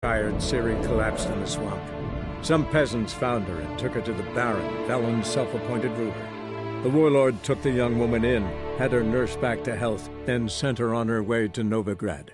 Tired, Ciri collapsed in the swamp. Some peasants found her and took her to the Baron, Valen's self-appointed ruler. The warlord took the young woman in, had her nursed back to health, then sent her on her way to Novigrad.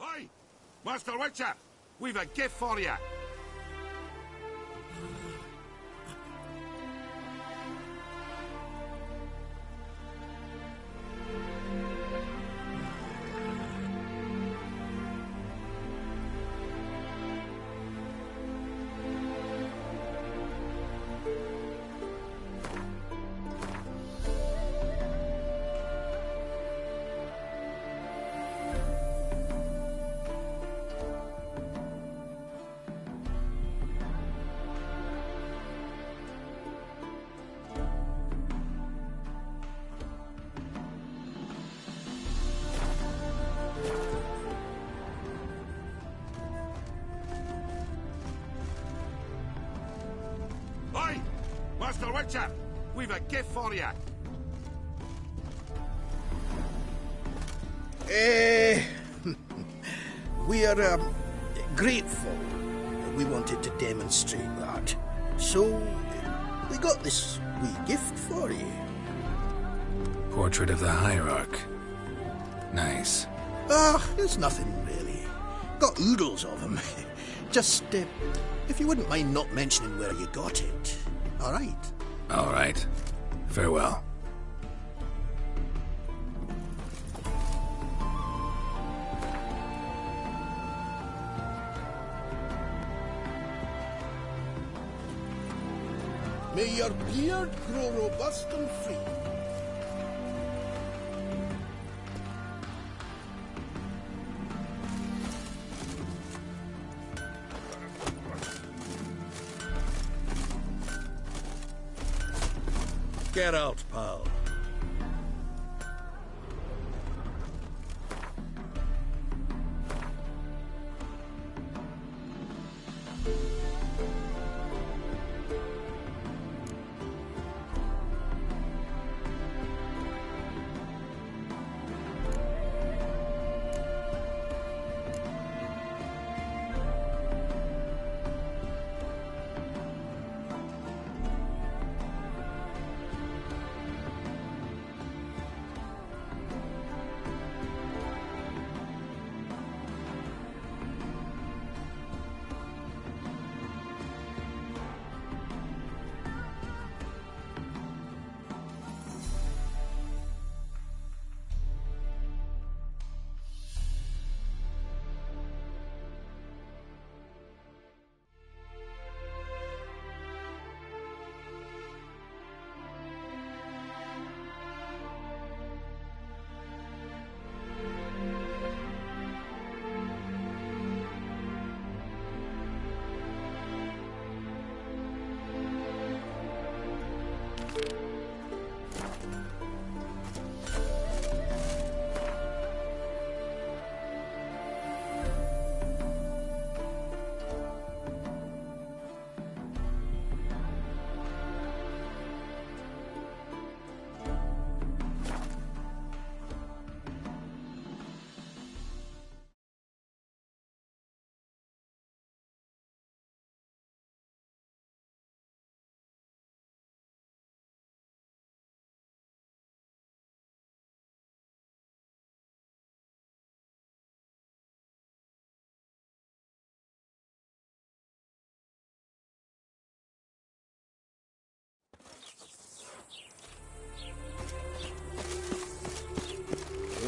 Oi! Master Witcher! We've a gift for you! Oi! Master Witcher! We've a gift for you! We are, grateful. We wanted to demonstrate that. So, we got this wee gift for you. Portrait of the Hierarch. Nice. It's nothing really. Got oodles of them. Just, if you wouldn't mind not mentioning where you got it. All right? All right. Farewell. May your beard grow robust and free. Get out, pal.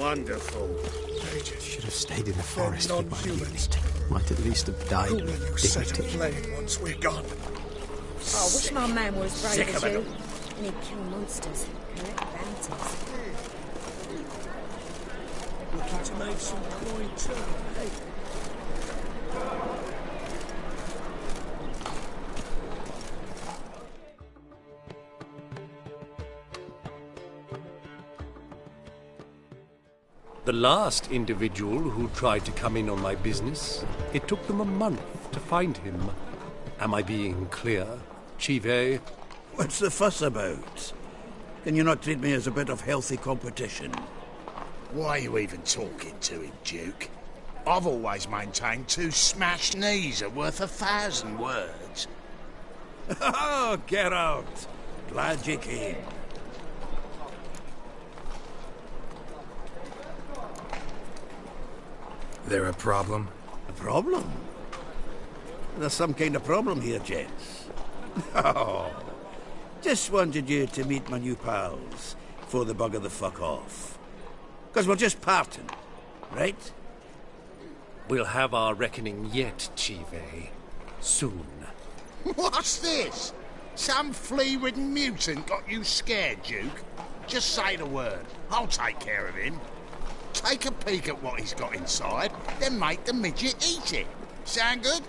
Wonderful. Should have stayed in the forest with my youth. Might at least have died Who will with you set dignity. aflame once we're gone? Oh, I wish my man was brave Sick as of it you. all. And he'd kill monsters, collect bounties. Looking to make some coin too, eh? The last individual who tried to come in on my business, it took them a month to find him. Am I being clear, Chive? What's the fuss about? Can you not treat me as a bit of healthy competition? Why are you even talking to him, Duke? I've always maintained 2 smashed knees are worth 1,000 words. Oh, get out! Glad you came. There a problem? A problem? There's some kind of problem here, gents. Oh, just wanted you to meet my new pals before they bugger the fuck off. Because we're just parting, right? We'll have our reckoning yet, Chive. Soon. What's this? Some flea-ridden mutant got you scared, Duke? Just say the word. I'll take care of him. Take a peek at what he's got inside, then make the midget eat it. Sound good?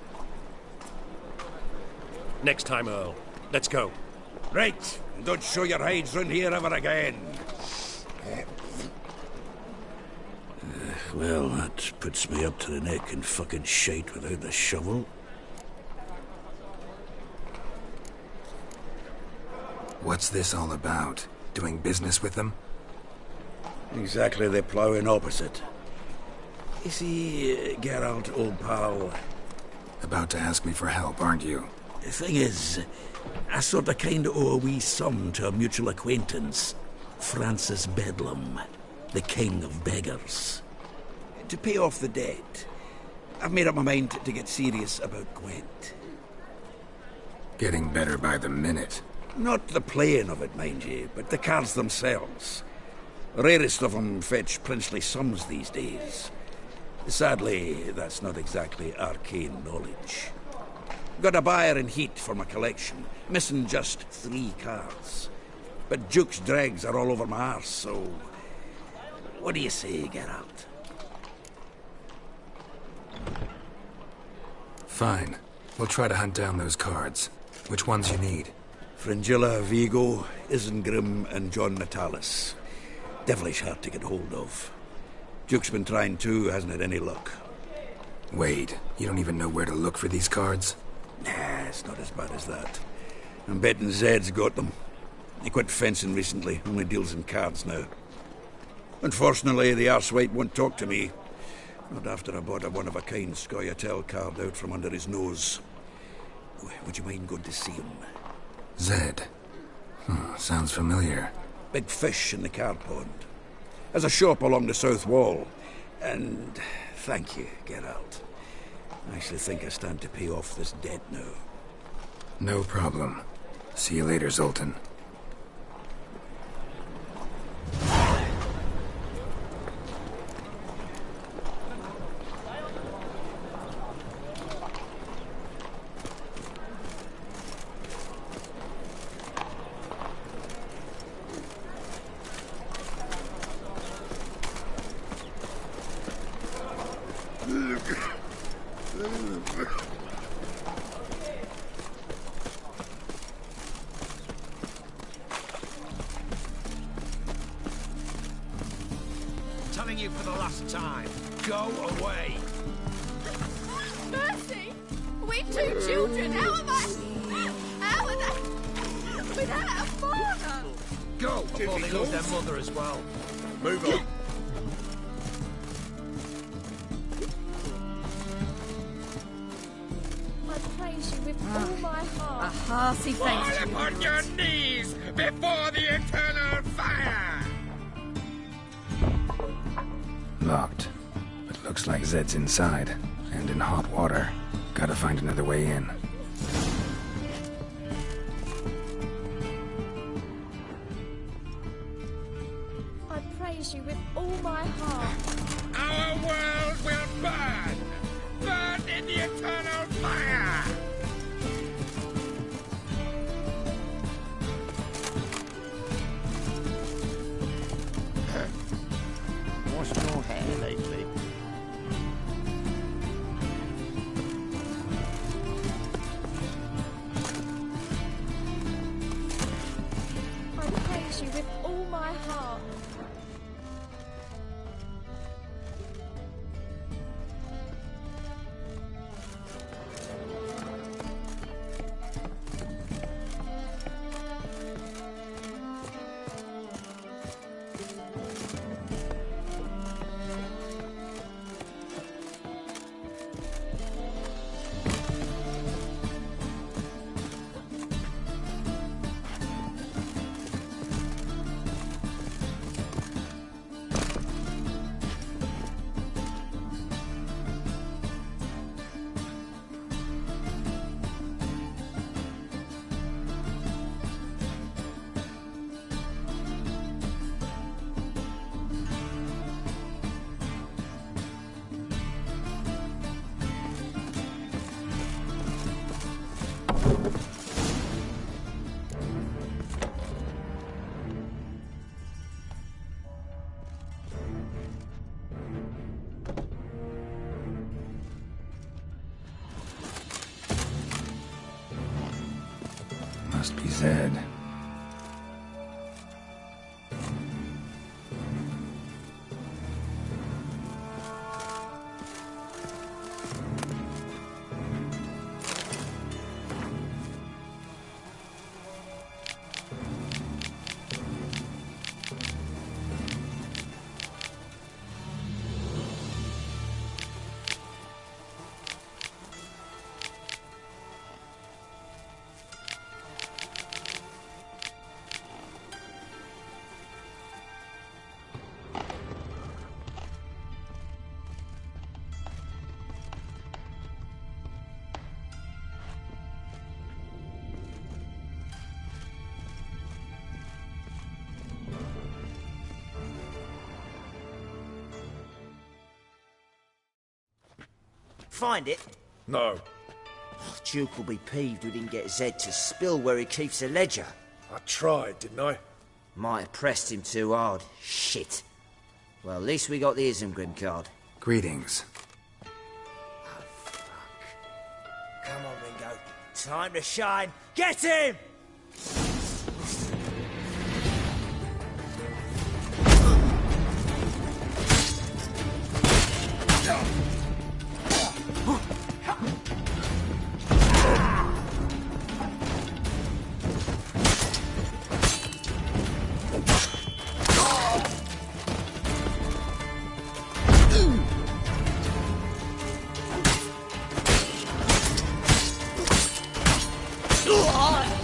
Next time, Earl. Let's go. Right, and don't show your hides round here ever again. Well, that puts me up to the neck in fucking shite without the shovel. What's this all about? Doing business with them? Exactly the ploughing opposite. You see, Geralt, old pal, About to ask me for help, aren't you? the thing is, I sort of kind of owe a wee sum to a mutual acquaintance, Francis Bedlam, the king of beggars. To pay off the debt, I've made up my mind to get serious about Gwent. Getting better by the minute. Not the playing of it, mind you, but the cards themselves. The rarest of them fetch princely sums these days. Sadly, that's not exactly arcane knowledge. Got a buyer in heat for my collection, missing just 3 cards. But Duke's dregs are all over my arse, so... What do you say, Geralt? Fine. We'll try to hunt down those cards. Which ones you need? Fringilla, Vigo, Isengrim, and John Natalis. Devilish hard to get hold of. Duke's been trying too, hasn't had any luck. Wait, you don't even know where to look for these cards? Nah, it's not as bad as that. I'm betting Zed's got them. He quit fencing recently, only deals in cards now. Unfortunately, the arsewite won't talk to me. Not after I bought a one-of-a-kind Scoia'tael card out from under his nose. Would you mind going to see him? Zed. Sounds familiar. Big fish in the card pond. Has a shop along the south wall. And thank you, Geralt. I actually think I stand to pay off this debt now. No problem. See you later, Zoltan. Telling you for the last time, go away. Mercy! We 2 children, how am I? How are they? Without a father! Go before they lose their mother as well. Move on. I praise you with all my heart. A hearty thanks to you. Upon your knees before the eternal fire! Locked. But looks like Zed's inside. And in hot water. Gotta find another way in. I praise praise you with all my heart. Our world will burn! Burn in the eternal fire! What's your hair lately? I praise you with all my heart. Must be Zed. Find it? No. Oh, Duke will be peeved we didn't get Zed to spill where he keeps the ledger. I tried, didn't I? Might have pressed him too hard. Shit. Well, at least we got the Isengrim card. Greetings. Oh, fuck. Come on, Ringo. Time to shine. Get him!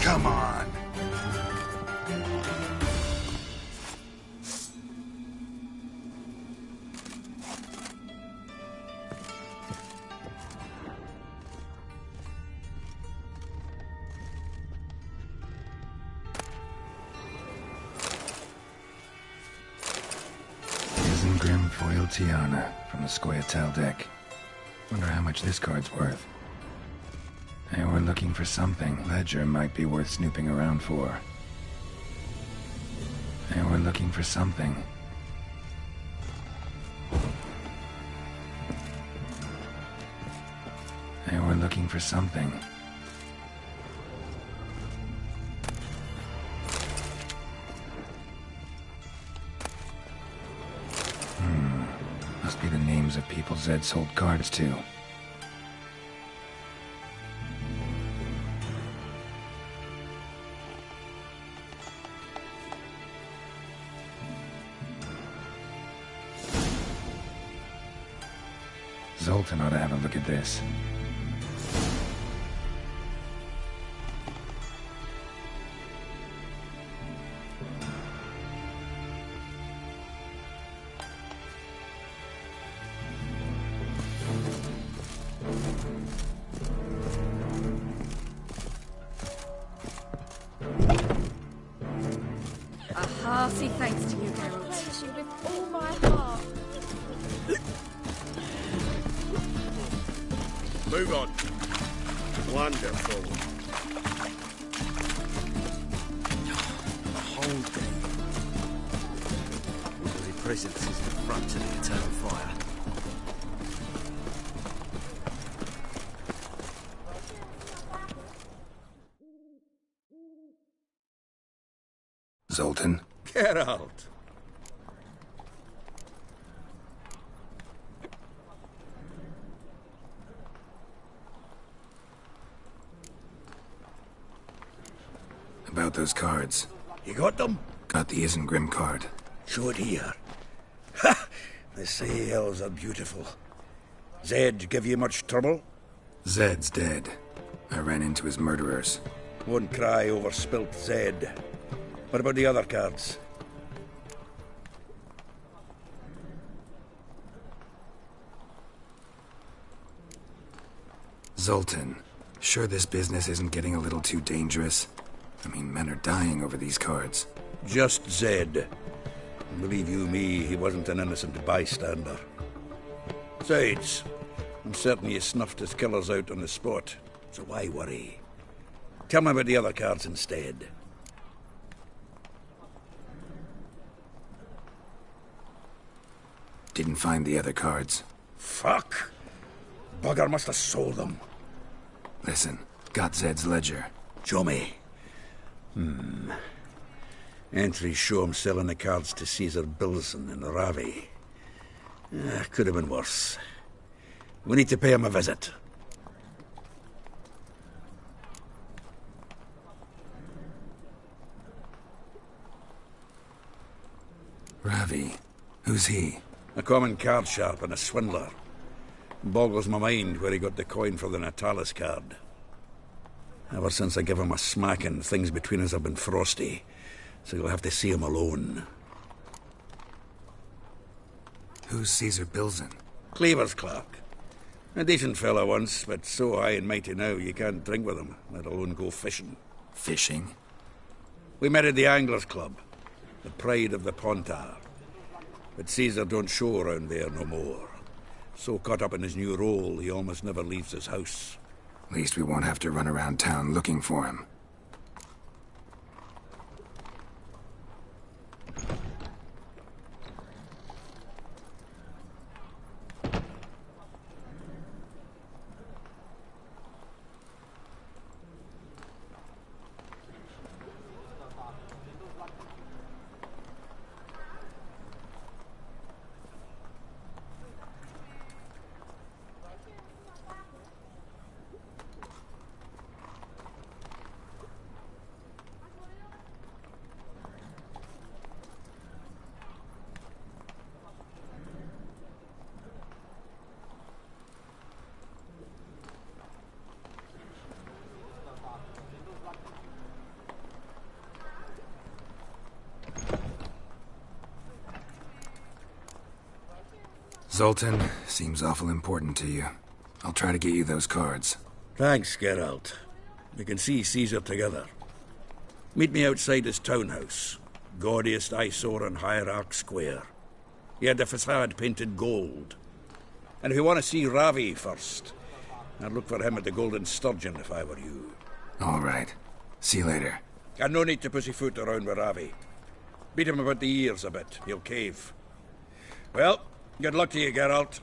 Come on. Isengrim foil Tiana from the Scoia'tael deck. Wonder how much this card's worth. Hey, we're looking for something. Ledger might be worth snooping around for. Hey, we're looking for something. Hey, we're looking for something. Must be the names of people Zed sold cards to. Zoltan ought to have a look at this. A hearty thanks to you, Geralt. Move on. Wonderful. A whole day. All the presence is the front to the eternal fire. Zoltan? Get out. About those cards. You got them? Got the Isengrim card. Show it here. Ha! They say elves are beautiful. Zed give you much trouble? Zed's dead. I ran into his murderers. Won't cry over spilt Zed. What about the other cards? Zoltan, sure this business isn't getting a little too dangerous? I mean, men are dying over these cards. Just Zed. Believe you me, he wasn't an innocent bystander. Besides, I'm certain you snuffed his killers out on the spot, so why worry? Tell me about the other cards instead. Didn't find the other cards. Fuck! Bugger must have sold them. Listen, got Zed's ledger. Show me. Entries show him selling the cards to Caesar Bilson in Ravi. Could have been worse. We need to pay him a visit. Ravi? Who's he? A common card sharp and a swindler. Boggles my mind where he got the coin for the Natalis card. Ever since I gave him a smacking, things between us have been frosty, so you'll have to see him alone. Who's Caesar Bilson? Cleaver's clerk. A decent fellow once, but so high and mighty now you can't drink with him, let alone go fishing. Fishing? We met at the Anglers Club, the pride of the Pontar. But Caesar don't show around there no more. So caught up in his new role, he almost never leaves his house. At least we won't have to run around town looking for him. Zoltan, seems awful important to you. I'll try to get you those cards. Thanks, Geralt. We can see Caesar together. Meet me outside his townhouse. Gaudiest eyesore on Hierarch Square. He had the facade painted gold. And if you want to see Ravi first, I'd look for him at the Golden Sturgeon if I were you. All right. See you later. And no need to pussyfoot around with Ravi. Beat him about the ears a bit. He'll cave. Well, good luck to you, Geralt.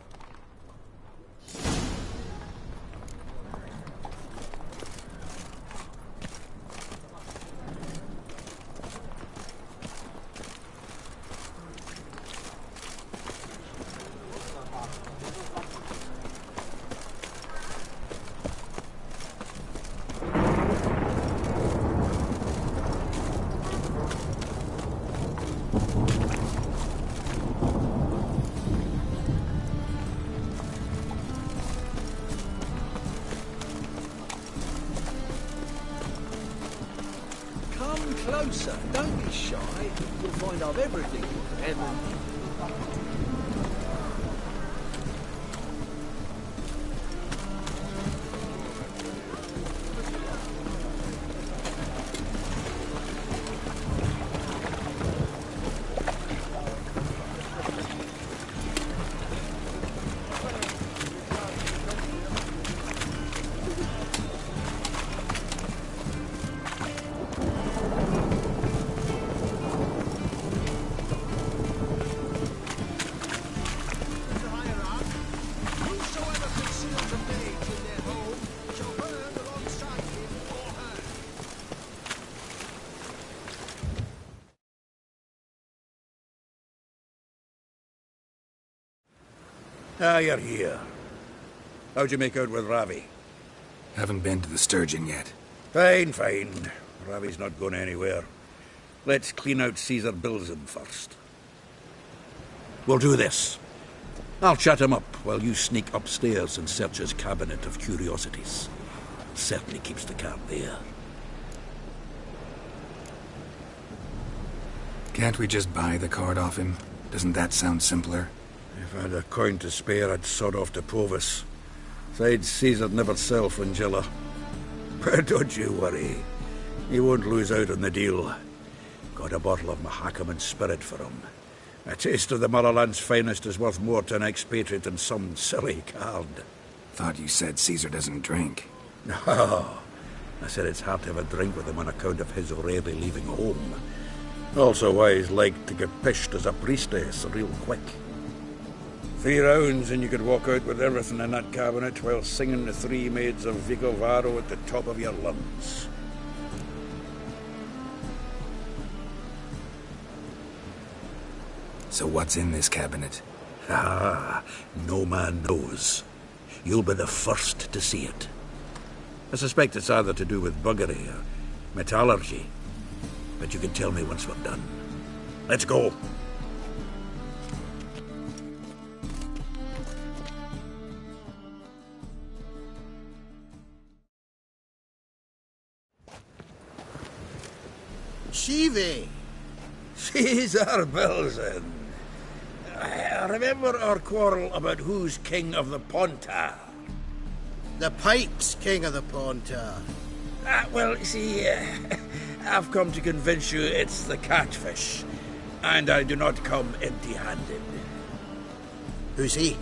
Come closer, don't be shy. You'll find I've everything you ever need. Ah, you're here. How'd you make out with Ravi? Haven't been to the Sturgeon yet. Fine, fine. Ravi's not going anywhere. Let's clean out Caesar Bilzen first. We'll do this. I'll chat him up while you sneak upstairs and search his cabinet of curiosities. Certainly keeps the cart there. Can't we just buy the card off him? Doesn't that sound simpler? If I had a coin to spare, I'd sod off to Provis. Besides, Caesar'd never sell Fringilla. But don't you worry. He won't lose out on the deal. Got a bottle of Mahakaman spirit for him. A taste of the motherland's finest is worth more to an expatriate than some silly card. Thought you said Caesar doesn't drink. No. I said it's hard to have a drink with him on account of his rarely leaving home. Also why he's like to get pished as a priestess real quick. 3 rounds and you could walk out with everything in that cabinet while singing the 3 maids of Vigo Varo at the top of your lungs. So what's in this cabinet? Ah, no man knows. You'll be the first to see it. I suspect it's either to do with buggery or metallurgy. But you can tell me once we're done. Let's go. Shivi! Caesar Bilzen. I remember our quarrel about who's king of the Pontar. The Pike's king of the Pontar. Well, see, I've come to convince you it's the catfish. And I do not come empty-handed. Who's he?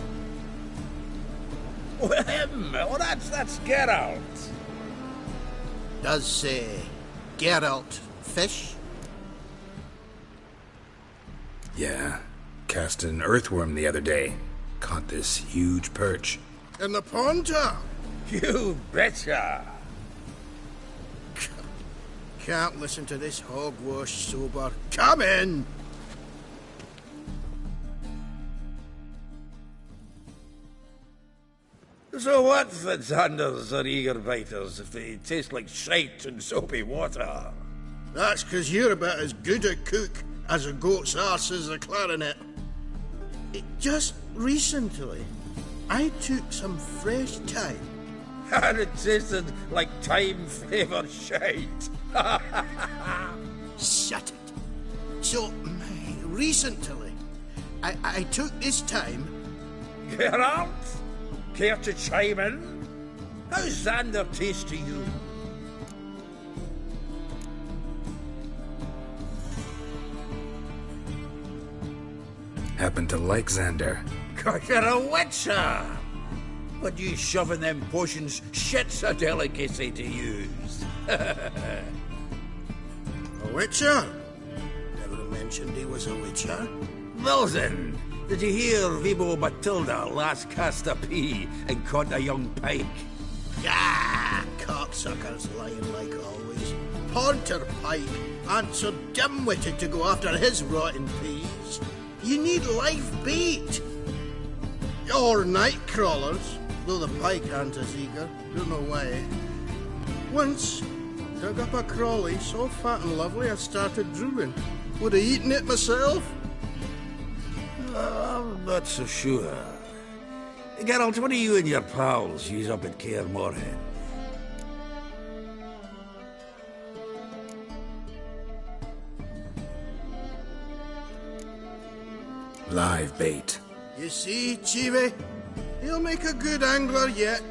Well, him. Oh, that's Geralt. Does say Geralt fish? Yeah. Cast an earthworm the other day. Caught this huge perch. In the Pontar? You betcha. Can't listen to this hogwash sober. Come in! So what, Fitzhanders or eager biters, if they taste like shite and soapy water? That's 'cause you're about as good a cook as a goat's arse is a clarinet. Just recently, I took some fresh thyme. And it tasted like thyme-flavoured shite. Shut it. So, recently, I took this thyme. Geralt? Care to chime in? How's Xander taste to you? Happen to like Xander. 'Cause you're a witcher! What you shoving them potions? Shit's a delicacy to use. A witcher? Never mentioned he was a witcher. Bilzen, did you hear Vibo Matilda last cast a pea and caught a young pike? Ah, cocksuckers lying like always. Pontar Pike aren't so dim-witted to go after his rotten peas. You need live bait. Or night crawlers, though the pike aren't as eager. Don't know why. Once, dug up a crawly so fat and lovely I started drooling. Would have eaten it myself. I'm not so sure. Geralt, what do you and your pals use up at Kaer Morhen? Live bait. You see, Chibi, he'll make a good angler yet.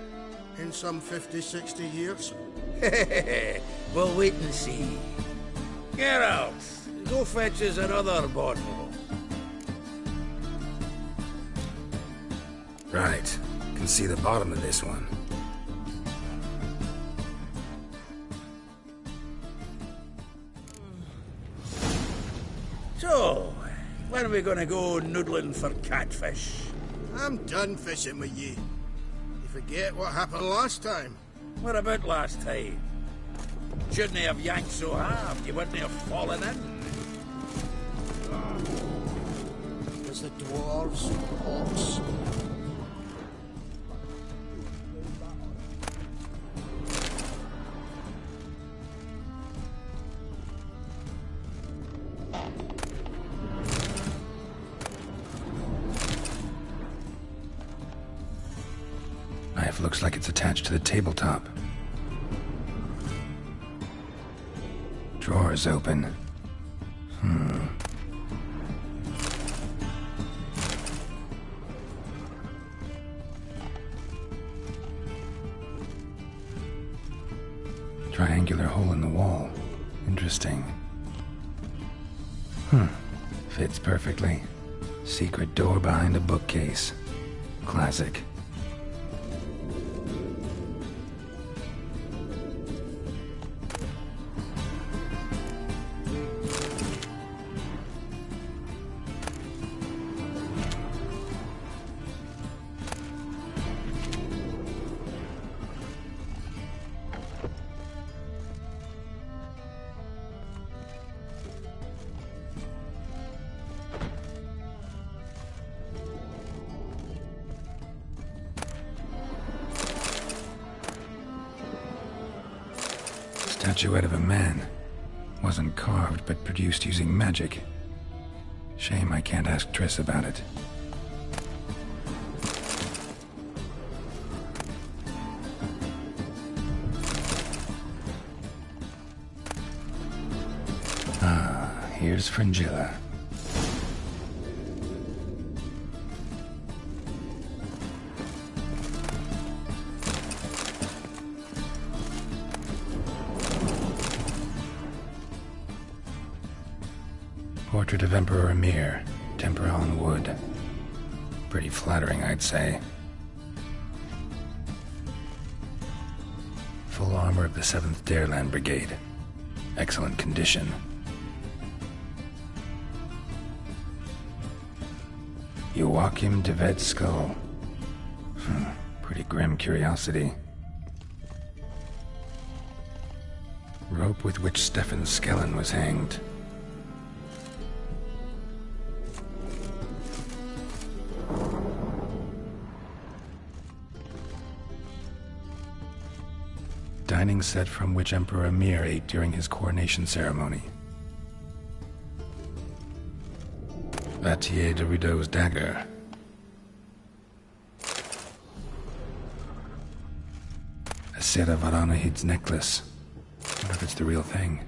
In some 50, 60 years. We'll wait and see. Geralt, go fetch us another bottle. Right. Can see the bottom of this one. So, when are we gonna go noodling for catfish? I'm done fishing with you. You forget what happened last time. What about last time? Shouldn't have yanked so hard. You wouldn't have fallen in. It was the dwarves, orcs. looks like it's attached to the tabletop. Drawer's open. Triangular hole in the wall. Interesting. Fits perfectly. Secret door behind a bookcase. Classic. Statuette of a man. Wasn't carved, but produced using magic. Shame I can't ask Triss about it. Here's Fringilla. Portrait of Emperor Emir, tempera on wood. Pretty flattering, I'd say. Full armor of the 7th Dareland Brigade. Excellent condition. Joachim de Vet's skull. Pretty grim curiosity. Rope with which Stefan Skellen was hanged. Dining set from which Emperor Emir ate during his coronation ceremony. Vatier de Rideau's dagger. A Sera Varanahid's necklace. Wonder if it's the real thing.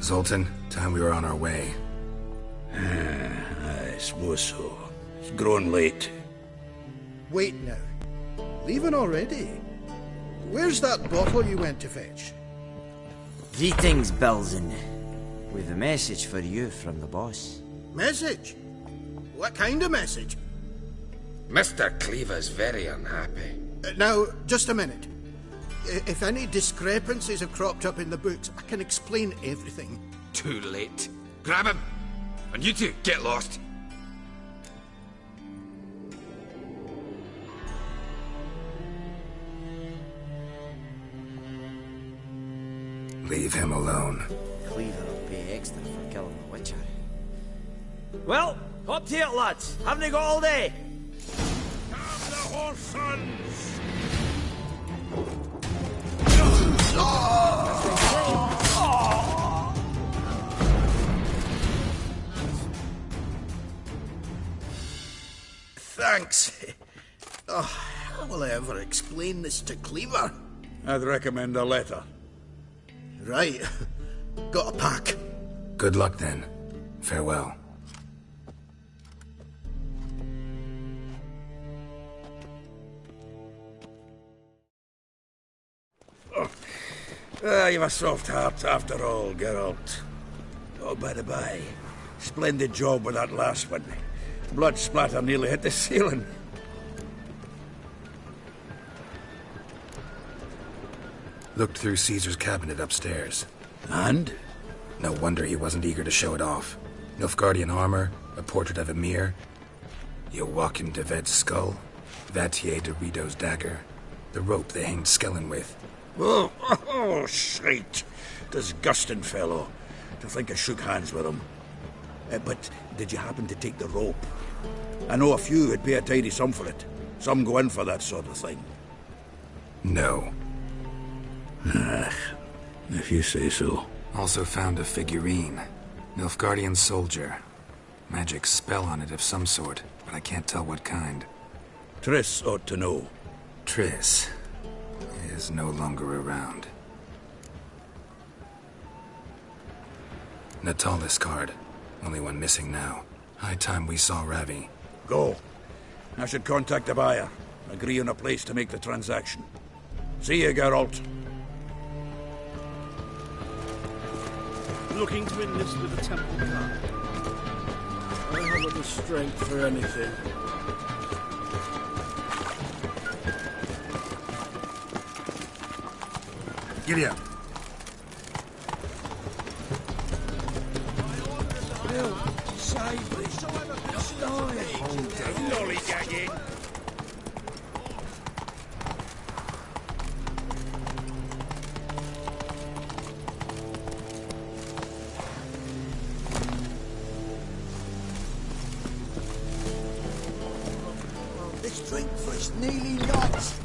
Zoltan, time we were on our way. I suppose so. It's growing late. Wait now. Leaving already? Where's that bottle you went to fetch? Greetings, Belzen. We've a message for you from the boss. Message? What kind of message? Mr. Cleaver's very unhappy. Now, just a minute. If any discrepancies have cropped up in the books, I can explain everything. Too late. Grab him! And you two, get lost! Leave him alone. Cleaver will pay extra for killing the Witcher. Well, up to it, lads. Haven't you got all day? Have the horse sons! Thanks. How will I ever explain this to Cleaver? I'd recommend a letter. Right. Got a pack. Good luck then. Farewell. You've a soft heart after all, Geralt. Oh, by the by, splendid job with that last one. Blood splatter nearly hit the ceiling. Looked through Caesar's cabinet upstairs. And? No wonder he wasn't eager to show it off. Nilfgaardian armor, a portrait of Emir. You walk in Deved's skull, Vatier de Rideau's dagger, the rope they hanged Skellen with. Oh, shite. Disgusting fellow. To think I shook hands with him. But did you happen to take the rope? I know a few would pay a tidy sum for it. Some go in for that sort of thing. No. If you say so. Also found a figurine. Nilfgaardian soldier. Magic spell on it of some sort, but I can't tell what kind. Triss ought to know. Triss is no longer around. Natalis card. Only one missing now. High time we saw Ravi. Go. I should contact the buyer. Agree on a place to make the transaction. See you, Geralt. Looking to enlist with the temple guard. I haven't the strength for anything. Giddy up. Save me. Lollygagging. This drink was nearly lost.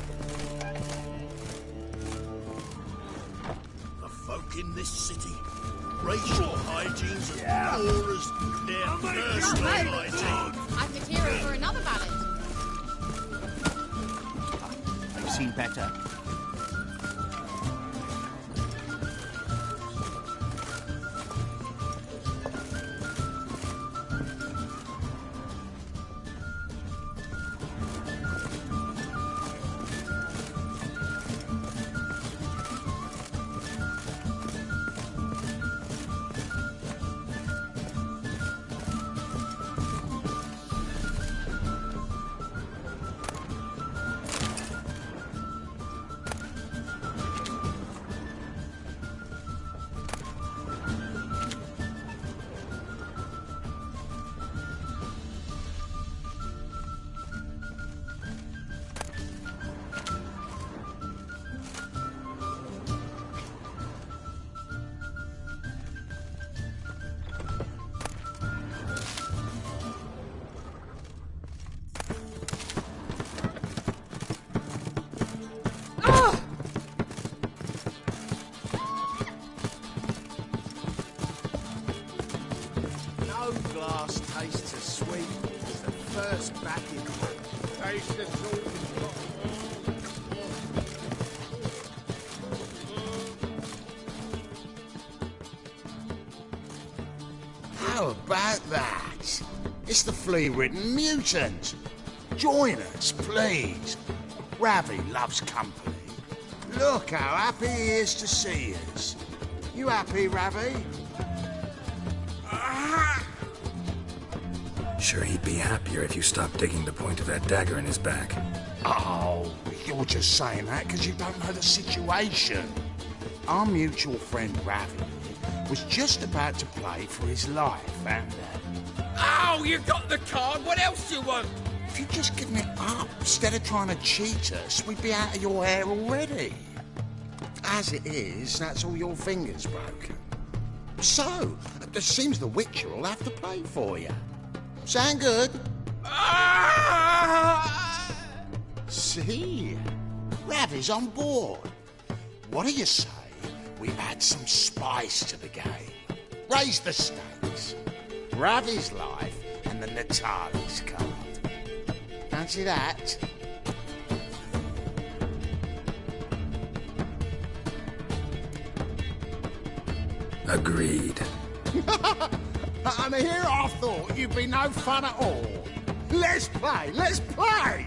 The folk in this city, racial hygiene's as poor as their nursery lighting. I've material for another ballad. I've seen better. No glass tastes as sweet as the first backing. Taste the salt. How about that? It's the flea-ridden mutant. Join us, please. Ravi loves company. Look how happy he is to see us. You happy, Ravi? Sure he'd be happier if you stopped digging the point of that dagger in his back. Oh, you're just saying that because you don't know the situation. Our mutual friend Ravi was just about to play for his life, and Oh, you got the card. What else do you want? if you'd just given it up instead of trying to cheat us, we'd be out of your hair already. As it is, that's all your fingers broken. So, it seems the Witcher will have to play for you. Sound good? See? Ravi's on board. What do you say we add some spice to the game? Raise the stakes. Ravi's life and the Natalis card. Fancy that? Agreed. And here I thought you'd be no fun at all. Let's play, let's play!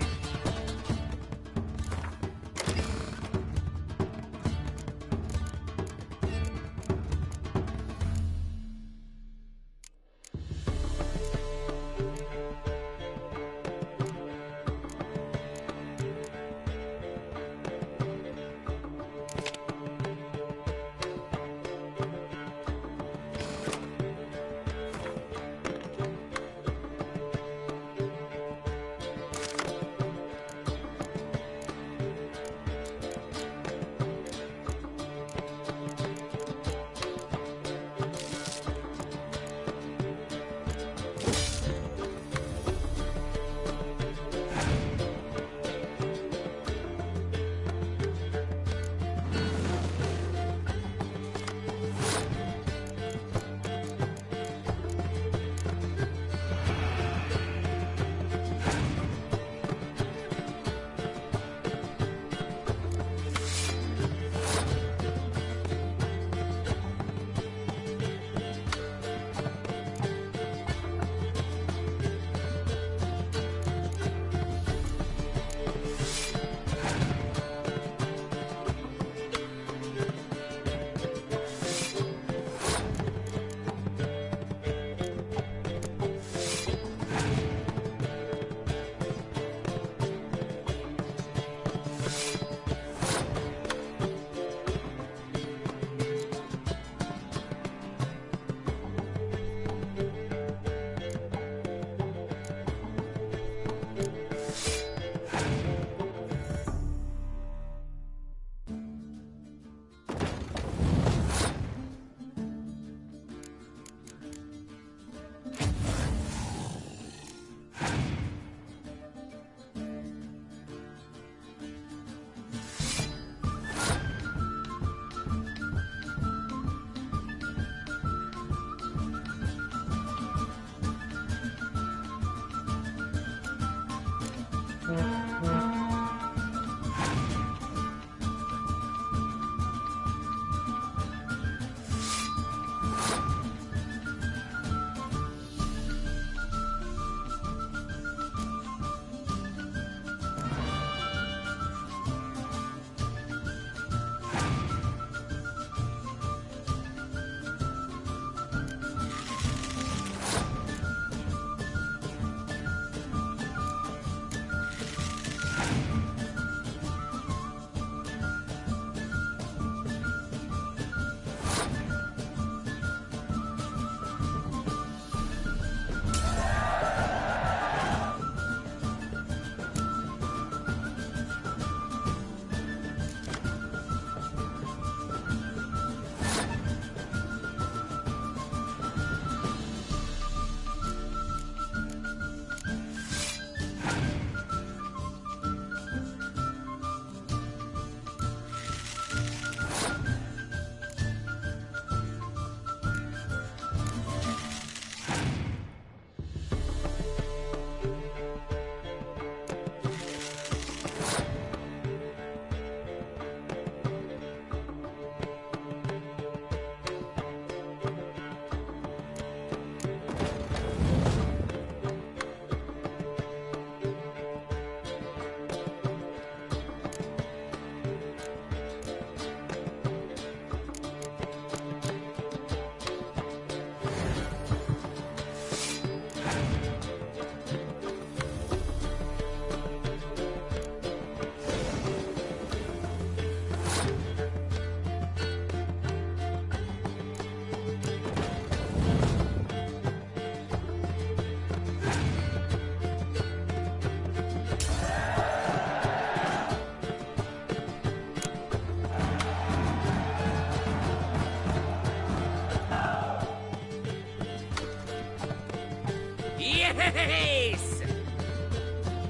Yes!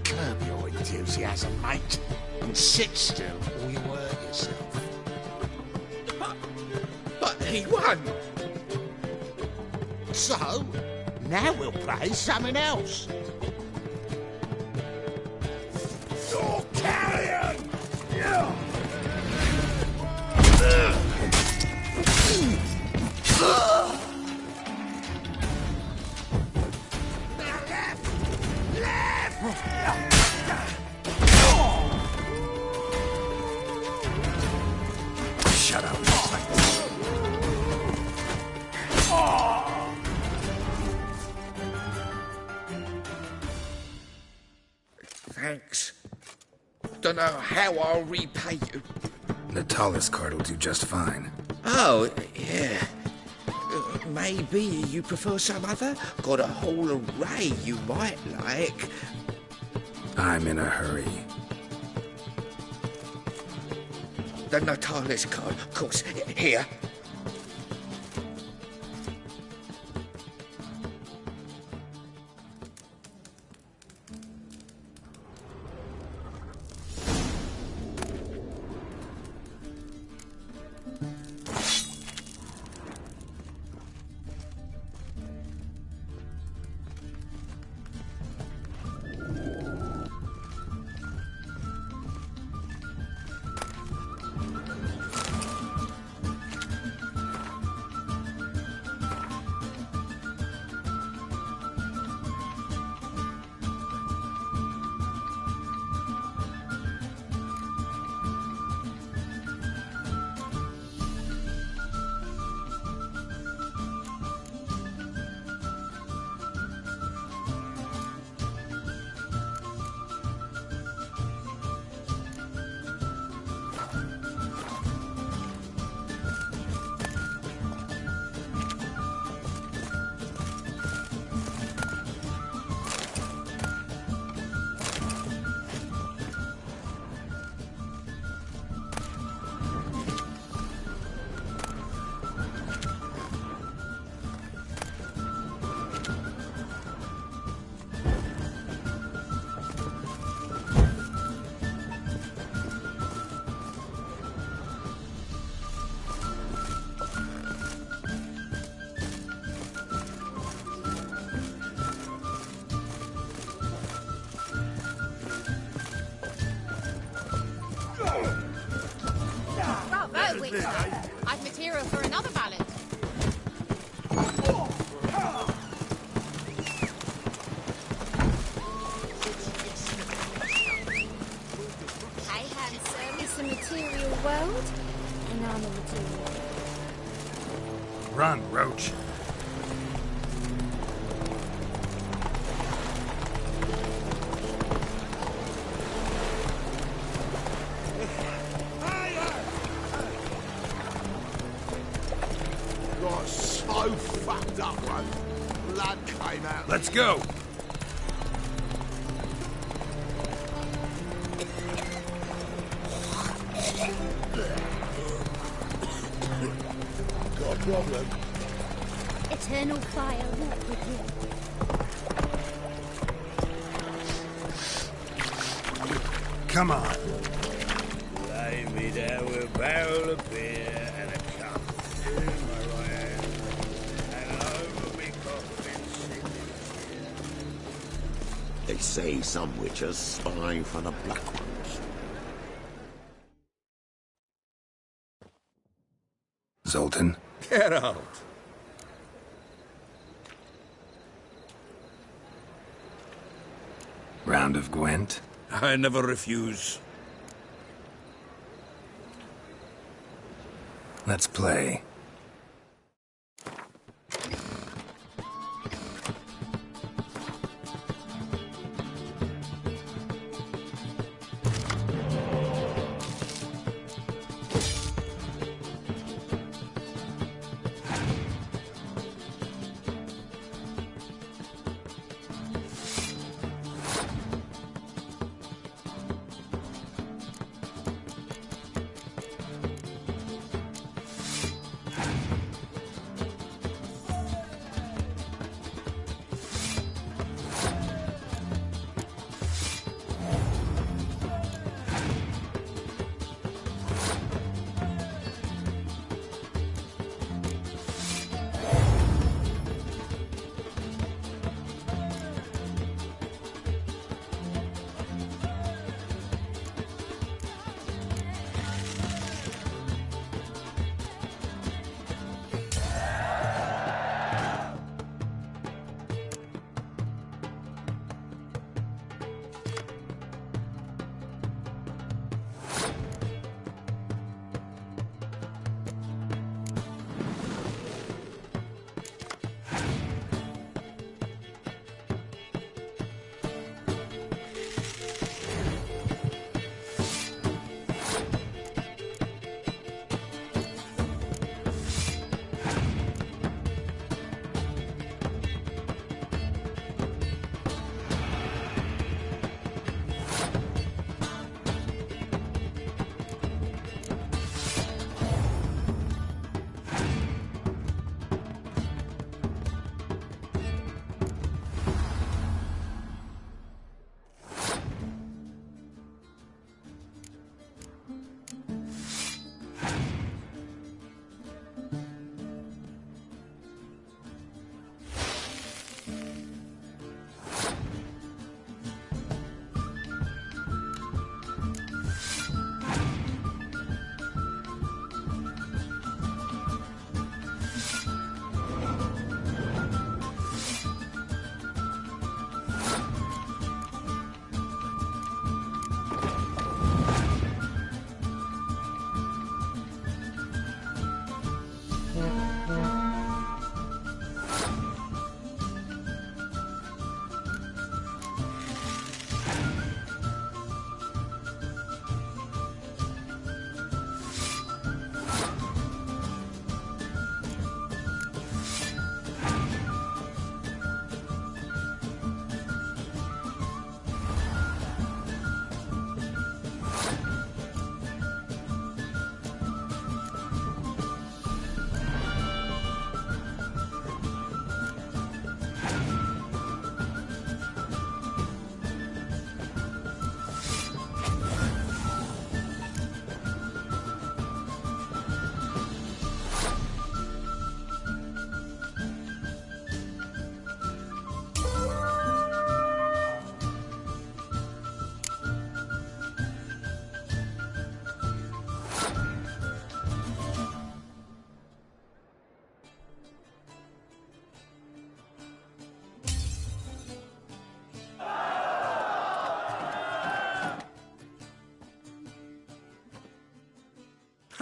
Curb your enthusiasm, mate, and sit still or you hurt yourself. But he won. So, now we'll play something else. Oh, carrion! Yeah! Shut up. Thanks. Don't know how I'll repay you. The tallest card will do just fine. Oh, yeah. Maybe you prefer some other? Got a whole array you might like. I'm in a hurry. The Natalis card, of course. Here. Bravo, Witcher. I've material for another ballad. Hey, handsome. It's a material world, and I'm a material. Run, Roach. Got so fucked up, bro. Blood came out. Let's go. Got a problem. Eternal fire walk with you. Come on. Lay me down with a barrel of beer and a cup in my right hand, and over me coffin sitting here. They say some witches spy for the black ones. Zoltan. Get out. Round of Gwent. I never refuse. Let's play.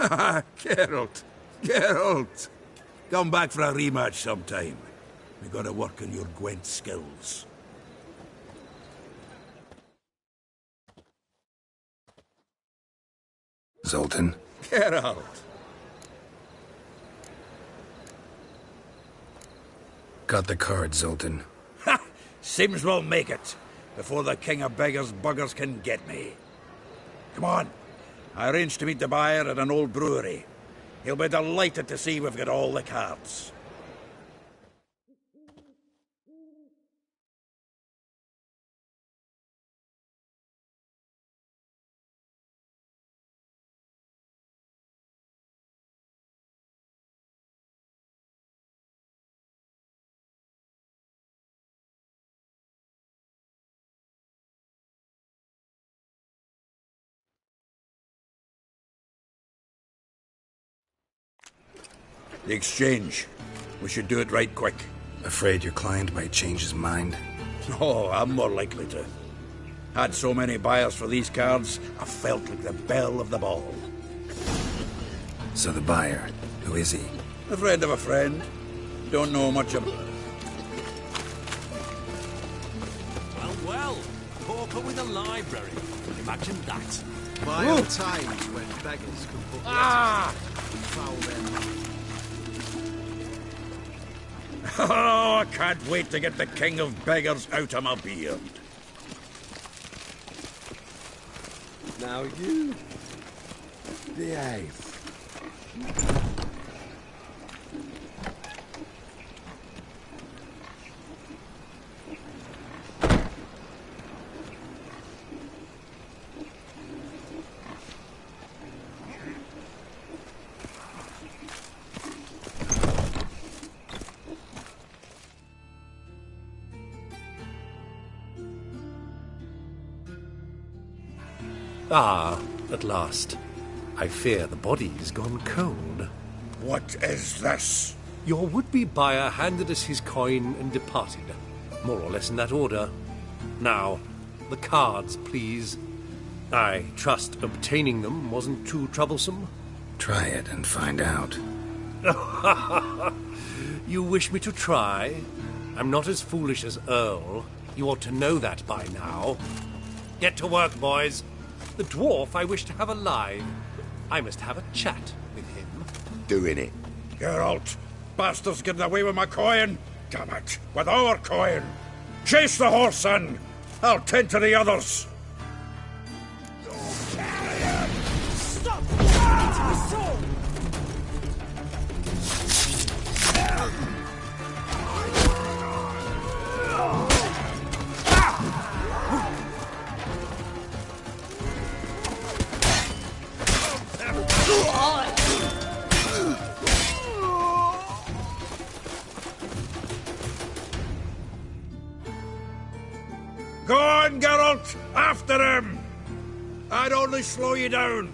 Geralt! Geralt! Come back for a rematch sometime. We gotta work on your Gwent skills. Zoltan? Geralt! Got the card, Zoltan. Ha! Seems we'll make it, before the king of beggars buggers can get me. Come on. I arranged to meet the buyer at an old brewery. He'll be delighted to see we've got all the cards. The exchange. We should do it right quick. Afraid your client might change his mind? Oh, I'm more likely to. Had so many buyers for these cards, I felt like the belle of the ball. So the buyer, who is he? A friend of a friend. Don't know much about... Well, pauper with a library. Imagine that. My old times when beggars could put letters and foul their mouth. Oh, I can't wait to get the king of beggars out of my beard. Now you behave. Ah, at last. I fear the body's gone cold. What is this? Your would-be buyer handed us his coin and departed, more or less in that order. Now, the cards, please. I trust obtaining them wasn't too troublesome. Try it and find out. You wish me to try? I'm not as foolish as Earl. You ought to know that by now. Get to work, boys. The dwarf I wish to have alive. I must have a chat with him. Doing it. Geralt, bastards getting away with my coin. Damn it, with our coin. Chase the horse, son. I'll tend to the others. Stop! My sword! Go on, Geralt! After him! I'd only slow you down.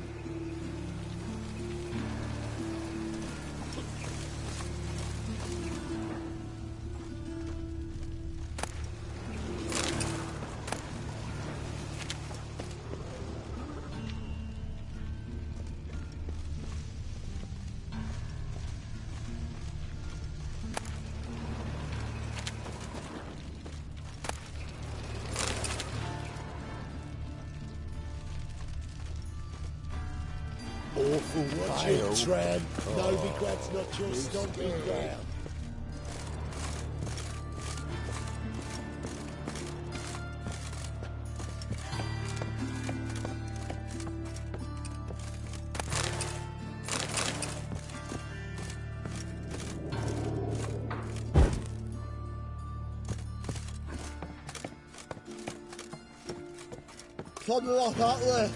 Awful watch it, tramp. Novigrad's not your stomping ground. Something like that there.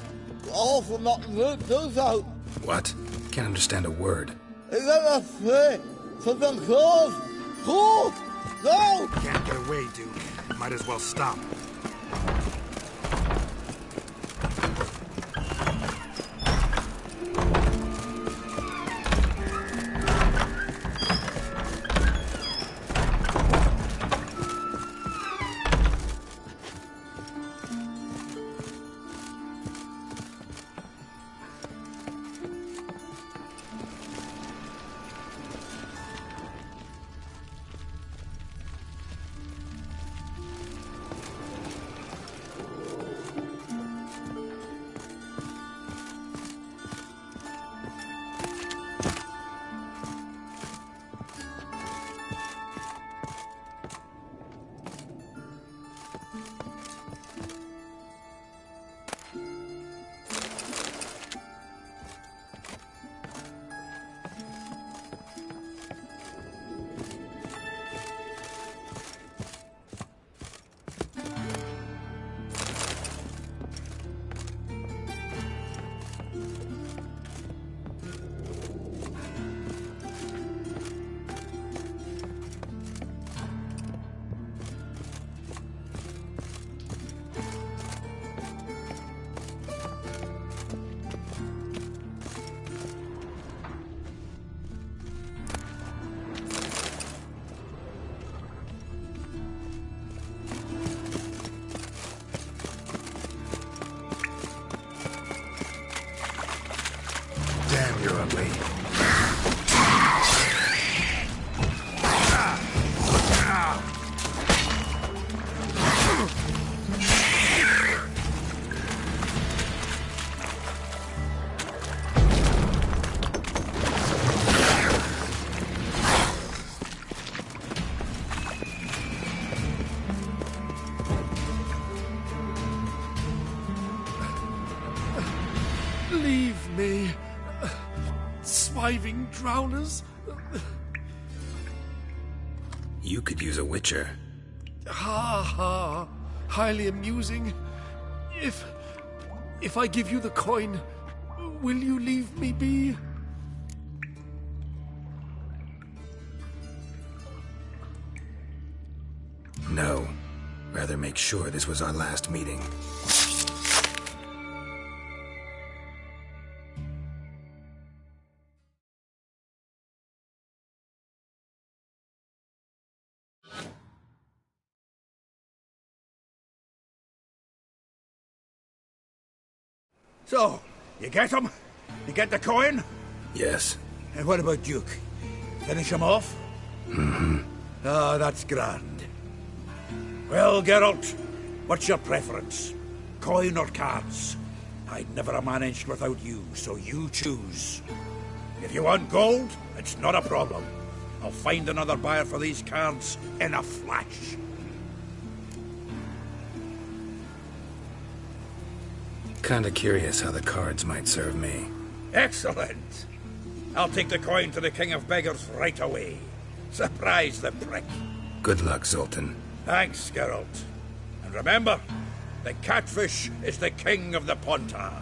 Awful not good, do so. What? Can't understand a word. Is that a thing? Something close? Close! No! Can't get away, Duke. Might as well stop. conniving drowners. You could use a witcher. Ha ha. Highly amusing. If I give you the coin, will you leave me be? No. Rather make sure this was our last meeting. So, you get him? You get the coin? Yes. And what about Duke? Finish him off? Mm-hmm. Ah, that's grand. Well, Geralt, what's your preference? Coin or cards? I'd never have managed without you, so you choose. If you want gold, it's not a problem. I'll find another buyer for these cards in a flash. Kinda curious how the cards might serve me. Excellent. I'll take the coin to the King of Beggars right away. Surprise the prick. Good luck, Zoltan. Thanks, Geralt. And remember, the catfish is the king of the Pontar.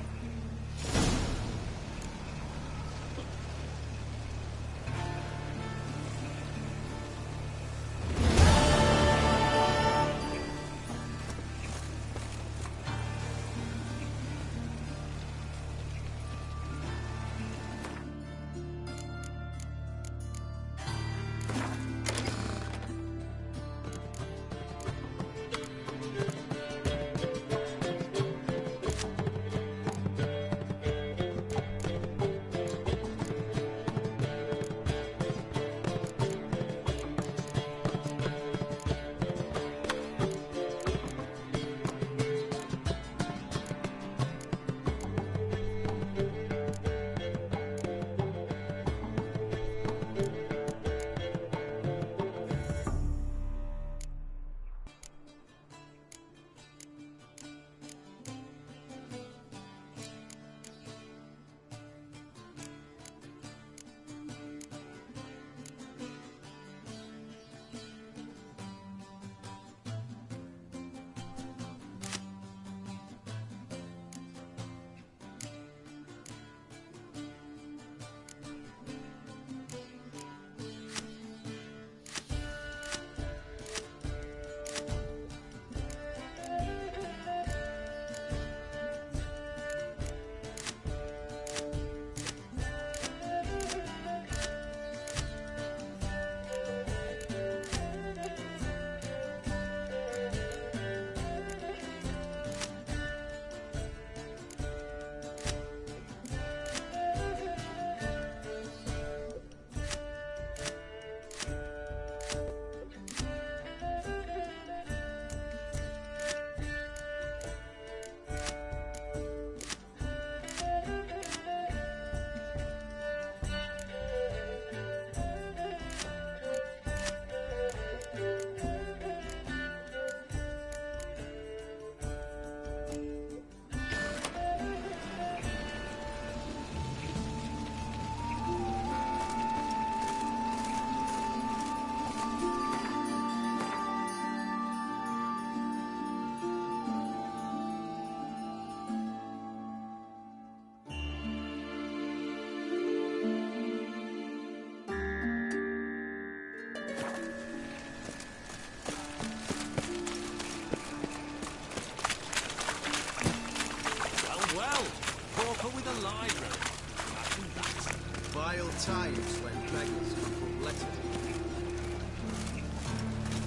Vile times when beggars crumple letters.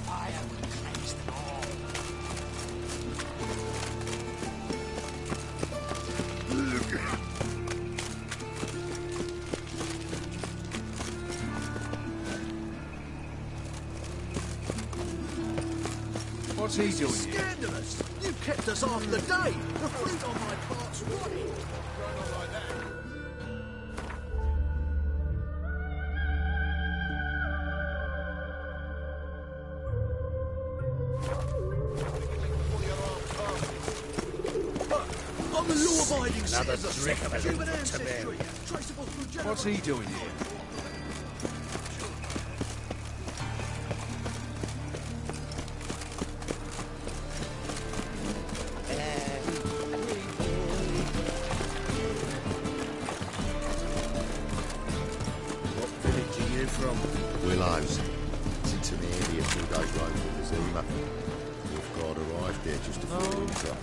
Fire will cleanse them all. What's he doing here? Scandalous! You've kept us half the day. The fruit on my part's rotting. Going on like that. On the law-abiding Another citizens. trick of a Human little ancestry, Temeria. traceable through What's he doing here? What village are you from? Willows. It's into the area 2 days road from the Zima. Wolf Guard arrived there just before winter.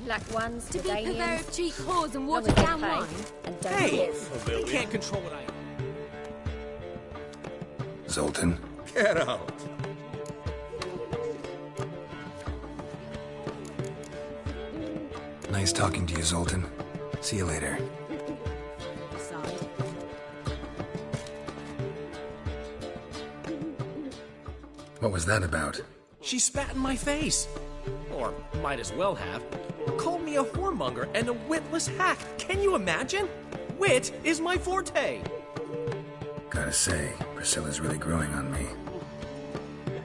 Black ones, To be purveyor Jordanians. of cheap whores and Long as watered they down pay wine. and don't Hey! live. You can't control what I am. Zoltan? Get out. Nice talking to you, Zoltan. See you later. What was that about? She spat in my face. Or might as well have. Called me a whoremonger and a witless hack. Can you imagine? Wit is my forte. Gotta say, Priscilla's really growing on me.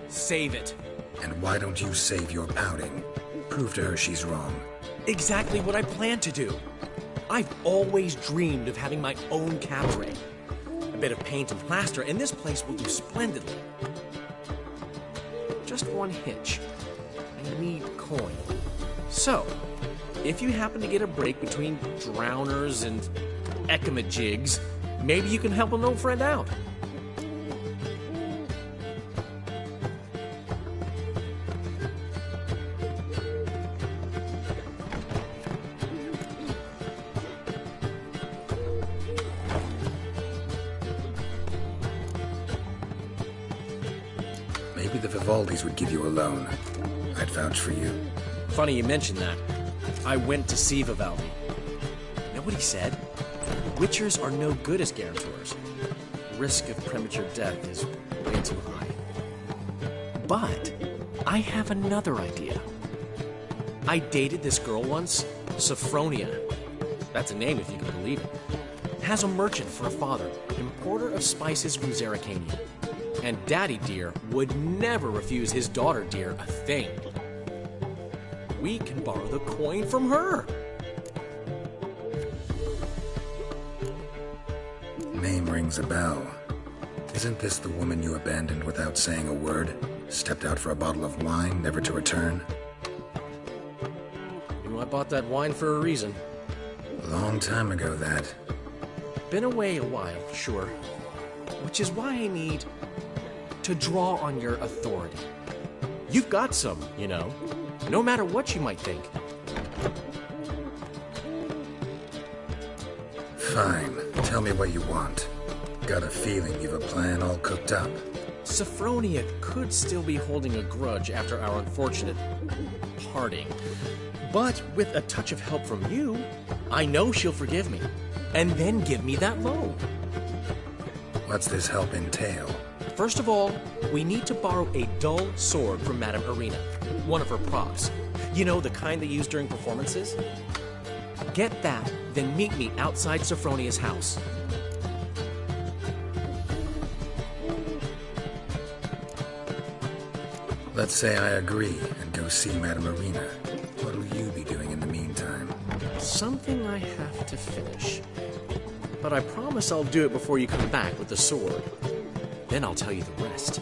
Save it. And why don't you save your pouting? Prove to her she's wrong. Exactly what I plan to do. I've always dreamed of having my own cabaret. A bit of paint and plaster, and this place will do splendidly. Just one hitch. I need coin. So, if you happen to get a break between drowners and ekamajigs, maybe you can help an old friend out. Maybe the Vivaldis would give you a loan. I'd vouch for you. Funny you mention that. I went to see Vivaldi. Know what he said? Witchers are no good as guarantors. Risk of premature death is way too high. But I have another idea. I dated this girl once, Sophronia. That's a name if you can believe it. Has a merchant for a father, importer of spices from Zerrikania. And Daddy Dear would never refuse his daughter Dear a thing. We can borrow the coin from her. Name rings a bell. Isn't this the woman you abandoned without saying a word? Stepped out for a bottle of wine, never to return? You know, I bought that wine for a reason. A long time ago, that. Been away a while, sure. Which is why I need to draw on your authority. You've got some, you know, no matter what you might think. Fine. Tell me what you want. Got a feeling you've a plan all cooked up. Sophronia could still be holding a grudge after our unfortunate parting. But with a touch of help from you, I know she'll forgive me. And then give me that loan. What's this help entail? First of all, we need to borrow a dull sword from Madame Irina, one of her props. You know, the kind they use during performances? Get that, then meet me outside Sophronia's house. Let's say I agree and go see Madame Irina. What'll you be doing in the meantime? Something I have to finish. But I promise I'll do it before you come back with the sword. Then I'll tell you the rest.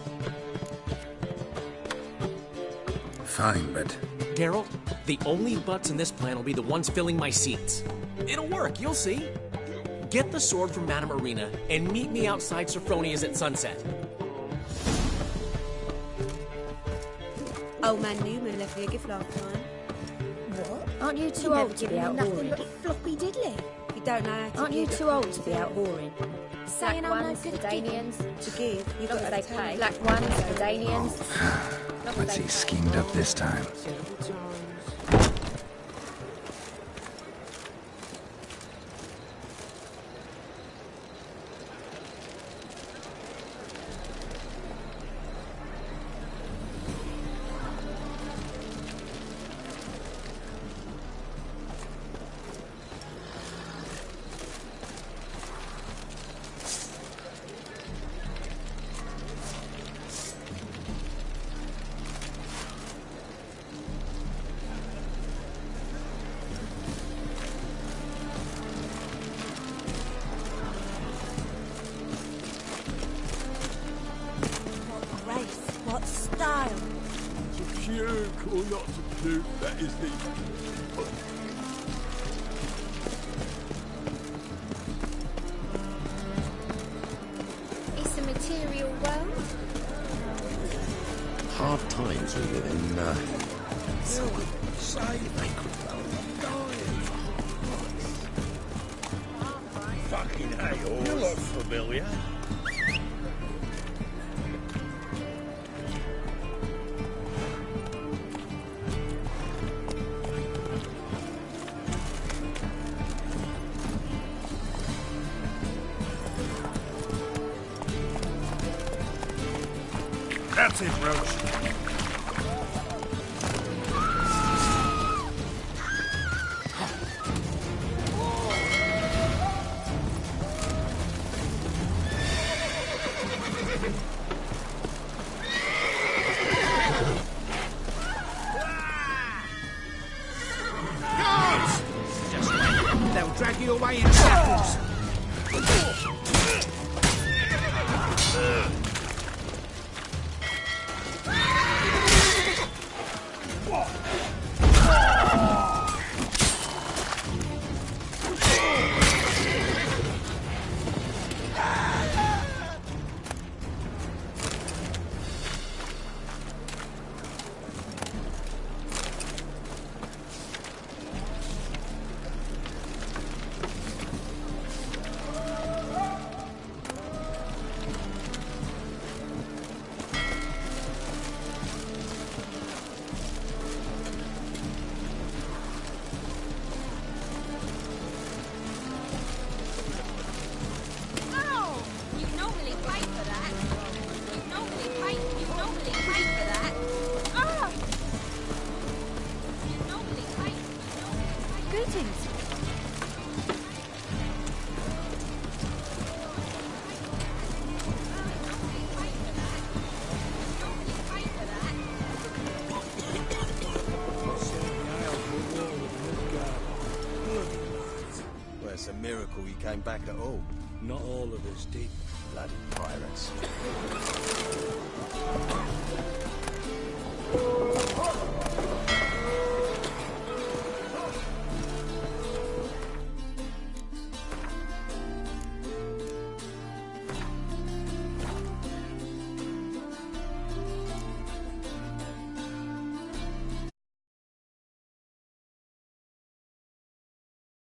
Fine, but... Geralt, the only butts in this plan will be the ones filling my seats. It'll work, you'll see. Get the sword from Madame Irina and meet me outside Sophronia's at sunset. Old man Newman left me a gift last time. What? Aren't you too He old never to be given out me nothing whoring? but floppy diddly. You don't know how to Aren't you give. too old to be out whoring? Saying Black I'm no ones, good at Jordanians. To give, you've Long got as to they pay. pay. Black ones, Jordanians. What's he schemed up this time? puke or not to puke, that is the... It's a material world. Hard times are within, Say they could dying. Fucking hell. You look familiar. That's it, Roach. Guards! Just wait. They'll drag you away in shackles. Greetings. Well, it's a miracle you came back at all. Not all of us did. Bloody pirates.